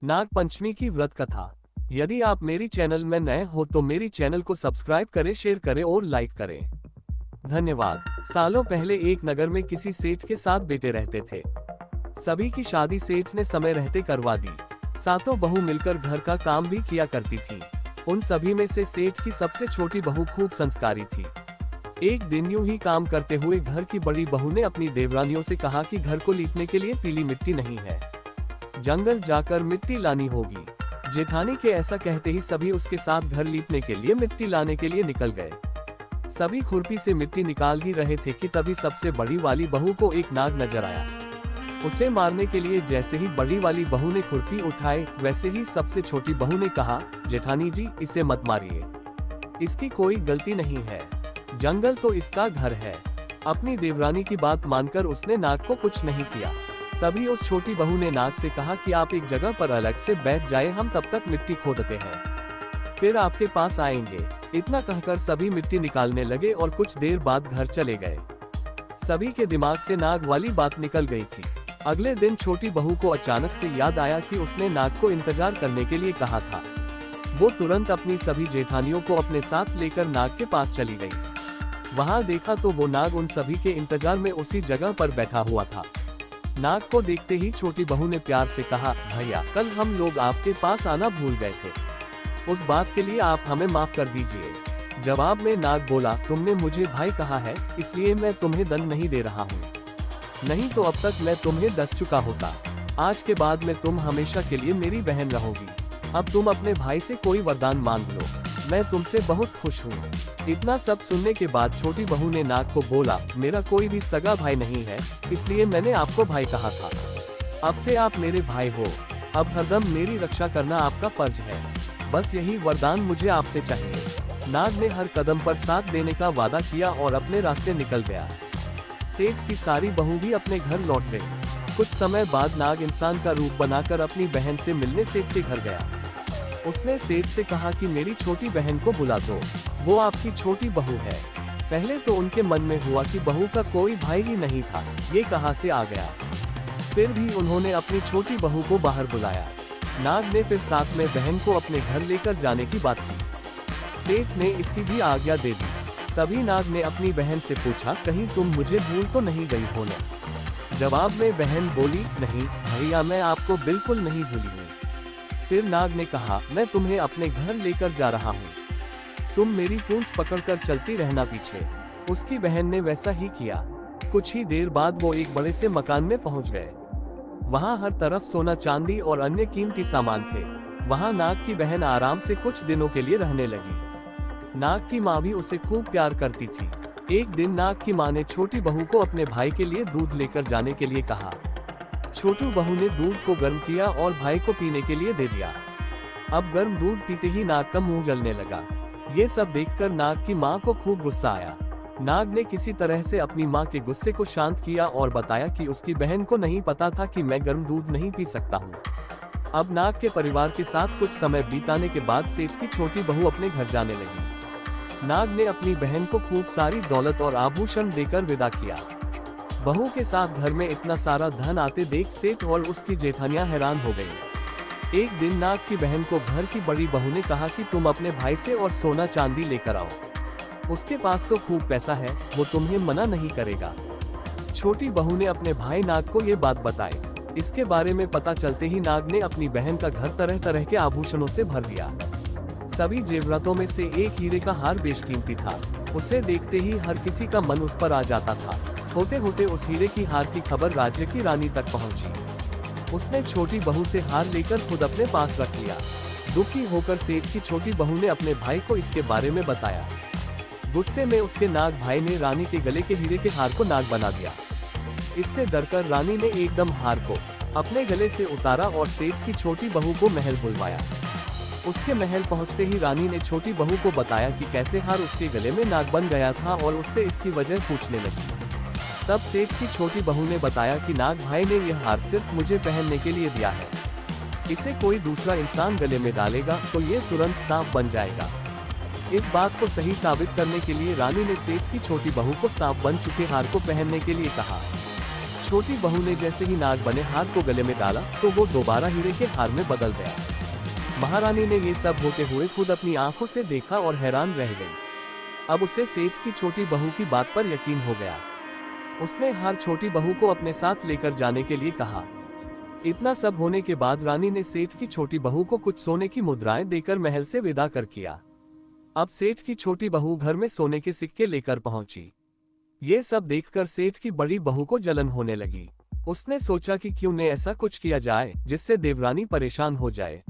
नाग पंचमी की व्रत कथा। यदि आप मेरी चैनल में नए हो तो मेरी चैनल को सब्सक्राइब करें, शेयर करें और लाइक करें। धन्यवाद। सालों पहले एक नगर में किसी सेठ के 7 बेटे रहते थे। सभी की शादी सेठ ने समय रहते करवा दी। सातों बहू मिलकर घर का काम भी किया करती थी। उन सभी में से सेठ की सबसे छोटी बहू खूब संस्कारी थी। एक दिन यूं ही काम करते हुए घर की बड़ी बहू ने अपनी देवरानियों से कहा कि घर को लीपने के लिए पीली मिट्टी नहीं है, जंगल जाकर मिट्टी लानी होगी। जेठानी के ऐसा कहते ही सभी उसके साथ घर लीपने के लिए मिट्टी लाने के लिए निकल गए। सभी खुरपी से मिट्टी निकाल ही रहे थे कि तभी सबसे बड़ी वाली बहू को एक नाग नजर आया। उसे मारने के लिए जैसे ही बड़ी वाली बहू ने खुरपी उठाई, वैसे ही सबसे छोटी बहू ने कहा, जेठानी जी इसे मत मारिए, इसकी कोई गलती नहीं है, जंगल तो इसका घर है। अपनी देवरानी की बात मानकर उसने नाग को कुछ नहीं किया। तभी उस छोटी बहू ने नाग से कहा कि आप एक जगह पर अलग से बैठ जाए, हम तब तक मिट्टी खोदते हैं, फिर आपके पास आएंगे। इतना कहकर सभी मिट्टी निकालने लगे और कुछ देर बाद घर चले गए। सभी के दिमाग से नाग वाली बात निकल गई थी। अगले दिन छोटी बहू को अचानक से याद आया कि उसने नाग को इंतजार करने के लिए कहा था। वो तुरंत अपनी सभी जेठानियों को अपने साथ लेकर नाग के पास चली गई। वहां देखा तो वो नाग उन सभी के इंतजार में उसी जगह पर बैठा हुआ था। नाग को देखते ही छोटी बहू ने प्यार से कहा, भैया कल हम लोग आपके पास आना भूल गए थे, उस बात के लिए आप हमें माफ कर दीजिए। जवाब में नाग बोला, तुमने मुझे भाई कहा है इसलिए मैं तुम्हें दंड नहीं दे रहा हूँ, नहीं तो अब तक मैं तुम्हें डस चुका होता। आज के बाद में तुम हमेशा के लिए मेरी बहन रहोगी। अब तुम अपने भाई से कोई वरदान मांग लो, मैं तुमसे बहुत खुश हूँ। इतना सब सुनने के बाद छोटी बहू ने नाग को बोला, मेरा कोई भी सगा भाई नहीं है, इसलिए मैंने आपको भाई कहा था। अब से आप मेरे भाई हो, अब हरदम मेरी रक्षा करना आपका फर्ज है, बस यही वरदान मुझे आपसे चाहिए। नाग ने हर कदम पर साथ देने का वादा किया और अपने रास्ते निकल गया। सेठ की सारी बहू भी अपने घर लौट गई। कुछ समय बाद नाग इंसान का रूप बनाकर अपनी बहन से मिलने सेठ के घर गया। उसने सेठ से कहा कि मेरी छोटी बहन को बुला दो, वो आपकी छोटी बहू है। पहले तो उनके मन में हुआ कि बहू का कोई भाई ही नहीं था, ये कहां से आ गया। फिर भी उन्होंने अपनी छोटी बहू को बाहर बुलाया। नाग ने फिर साथ में बहन को अपने घर लेकर जाने की बात की। सेठ ने इसकी भी आज्ञा दे दी। तभी नाग ने अपनी बहन से पूछा, कहीं तुम मुझे भूल तो नहीं गई हो न? जवाब में बहन बोली, नहीं भैया मैं आपको बिल्कुल नहीं भूली हूँ। फिर नाग ने कहा, मैं तुम्हें अपने घर लेकर जा रहा हूँ, तुम मेरी पूंछ पकड़कर चलती रहना पीछे। उसकी बहन ने वैसा ही किया। कुछ ही देर बाद वो एक बड़े से मकान में पहुंच गए। वहां हर तरफ सोना चांदी और अन्य कीमती सामान थे। वहां नाग की बहन आराम से कुछ दिनों के लिए रहने लगी। नाग की माँ भी उसे खूब प्यार करती थी। एक दिन नाग की माँ ने छोटी बहू को अपने भाई के लिए दूध लेकर जाने के लिए कहा। छोटी बहू ने दूध को गर्म किया और भाई को पीने के लिए दे दिया। अब गर्म दूध पीते ही नाग का मुंह जलने लगा। ये सब देखकर नाग की माँ को खूब गुस्सा आया। नाग ने किसी तरह से अपनी माँ के गुस्से को शांत किया और बताया कि उसकी बहन को नहीं पता था कि मैं गर्म दूध नहीं पी सकता हूँ। अब नाग के परिवार के साथ कुछ समय बीताने के बाद सेठ की छोटी बहू अपने घर जाने लगी। नाग ने अपनी बहन को खूब सारी दौलत और आभूषण देकर विदा किया। बहू के साथ घर में इतना सारा धन आते देख सेठ और उसकी जेठानियां हैरान हो गईं। एक दिन नाग की बहन को घर की बड़ी बहू ने कहा कि तुम अपने भाई से और सोना चांदी लेकर आओ, उसके पास तो खूब पैसा है, वो तुम्हें मना नहीं करेगा। छोटी बहू ने अपने भाई नाग को ये बात बताई। इसके बारे में पता चलते ही नाग ने अपनी बहन का घर तरह तरह के आभूषणों से भर दिया। सभी जेवरातों में से एक हीरे का हार बेशकीमती था। उसे देखते ही हर किसी का मन उस पर आ जाता था। होते होते उस हीरे की हार की खबर राज्य की रानी तक पहुंची। उसने छोटी बहू से हार लेकर खुद अपने पास रख लिया। दुखी होकर सेठ की छोटी बहू ने अपने भाई को इसके बारे में बताया। गुस्से में उसके नाग भाई ने रानी के गले के हीरे के हार को नाग बना दिया। इससे डरकर रानी ने एकदम हार को अपने गले से उतारा और सेठ की छोटी बहू को महल बुलवाया। उसके महल पहुंचते ही रानी ने छोटी बहू को बताया कि कैसे हार उसके गले में नाग बन गया था और उससे इसकी वजह पूछने लगी। तब सेठ की छोटी बहू ने बताया कि नाग भाई ने यह हार सिर्फ मुझे पहनने के लिए दिया है, इसे कोई दूसरा इंसान गले में डालेगा तो ये तुरंत सांप बन जाएगा। इस बात को सही साबित करने के लिए रानी ने सेठ की छोटी बहू को सांप बन चुके हार को पहनने के लिए कहा। छोटी बहू ने जैसे ही नाग बने हाथ को गले में डाला तो वो दोबारा हीरे के हार में बदल गया। महारानी ने ये सब होते हुए खुद अपनी आंखों से देखा और हैरान रह गई। अब उसे सेठ की छोटी बहू की बात पर यकीन हो गया। उसने हार छोटी बहू को अपने साथ लेकर जाने के लिए कहा। इतना सब होने के बाद रानी ने सेठ की छोटी बहू को कुछ सोने की मुद्राएं देकर महल से विदा कर किया। अब सेठ की छोटी बहू घर में सोने के सिक्के लेकर पहुंची। ये सब देखकर सेठ की बड़ी बहू को जलन होने लगी। उसने सोचा कि क्यों न ऐसा कुछ किया जाए जिससे देवरानी परेशान हो जाए।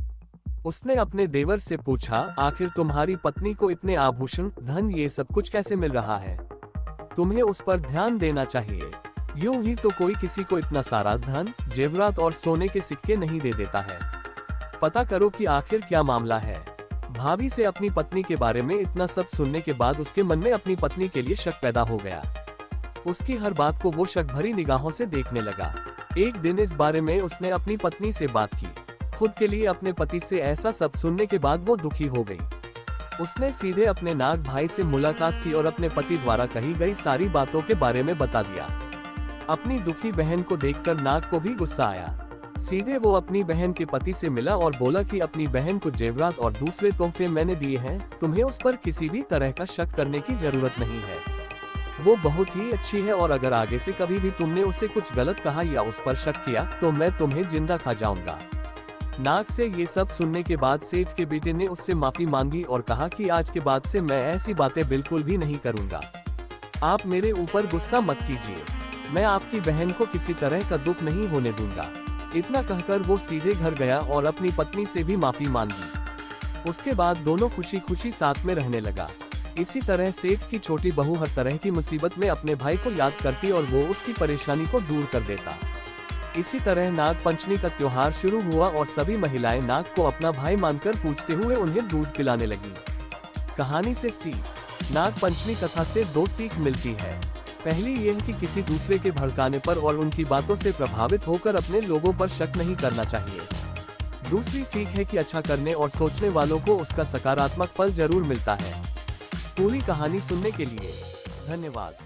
उसने अपने देवर से पूछा, आखिर तुम्हारी पत्नी को इतने आभूषण, धन, ये सब कुछ कैसे मिल रहा है? तुम्हें उस पर ध्यान देना चाहिए। यूं ही तो कोई किसी को इतना सारा धन, जेवरात और सोने के सिक्के नहीं दे देता है। पता करो कि आखिर क्या मामला है। भाभी से अपनी पत्नी के बारे में इतना सब सुनने के बाद उसके मन में अपनी पत्नी के लिए शक पैदा हो गया। उसकी हर बात को वो शक भरी निगाहों से देखने लगा। एक दिन इस बारे में उसने अपनी पत्नी से बात की। खुद के लिए अपने पति से ऐसा सब सुनने के बाद वो दुखी हो गई। उसने सीधे अपने नाग भाई से मुलाकात की और अपने पति द्वारा कही गई सारी बातों के बारे में बता दिया। अपनी दुखी बहन को देखकर नाग को भी गुस्सा आया। सीधे वो अपनी बहन के पति से मिला और बोला कि अपनी बहन को जेवरात और दूसरे तोहफे मैंने दिए हैं, तुम्हें उस पर किसी भी तरह का शक करने की जरूरत नहीं है। वो बहुत ही अच्छी है और अगर आगे से कभी भी तुमने उसे कुछ गलत कहा या उस पर शक किया तो मैं तुम्हें जिंदा खा जाऊंगा। नाग से ये सब सुनने के बाद सेठ के बेटे ने उससे माफी मांगी और कहा कि आज के बाद से मैं ऐसी बातें बिल्कुल भी नहीं करूंगा। आप मेरे ऊपर गुस्सा मत कीजिए, मैं आपकी बहन को किसी तरह का दुख नहीं होने दूंगा। इतना कहकर वो सीधे घर गया और अपनी पत्नी से भी माफी मांगी। उसके बाद दोनों खुशी खुशी साथ में रहने लगा। इसी तरह सेठ की छोटी बहू हर तरह की मुसीबत में अपने भाई को याद करती और वो उसकी परेशानी को दूर कर देता। इसी तरह नाग पंचमी का त्योहार शुरू हुआ और सभी महिलाएं नाग को अपना भाई मानकर पूजते हुए उन्हें दूध पिलाने लगी। कहानी से सीख। नाग पंचमी कथा से 2 सीख मिलती है। पहली यह कि किसी दूसरे के भड़काने पर और उनकी बातों से प्रभावित होकर अपने लोगों पर शक नहीं करना चाहिए। दूसरी सीख है कि अच्छा करने और सोचने वालों को उसका सकारात्मक फल जरूर मिलता है। पूरी कहानी सुनने के लिए धन्यवाद।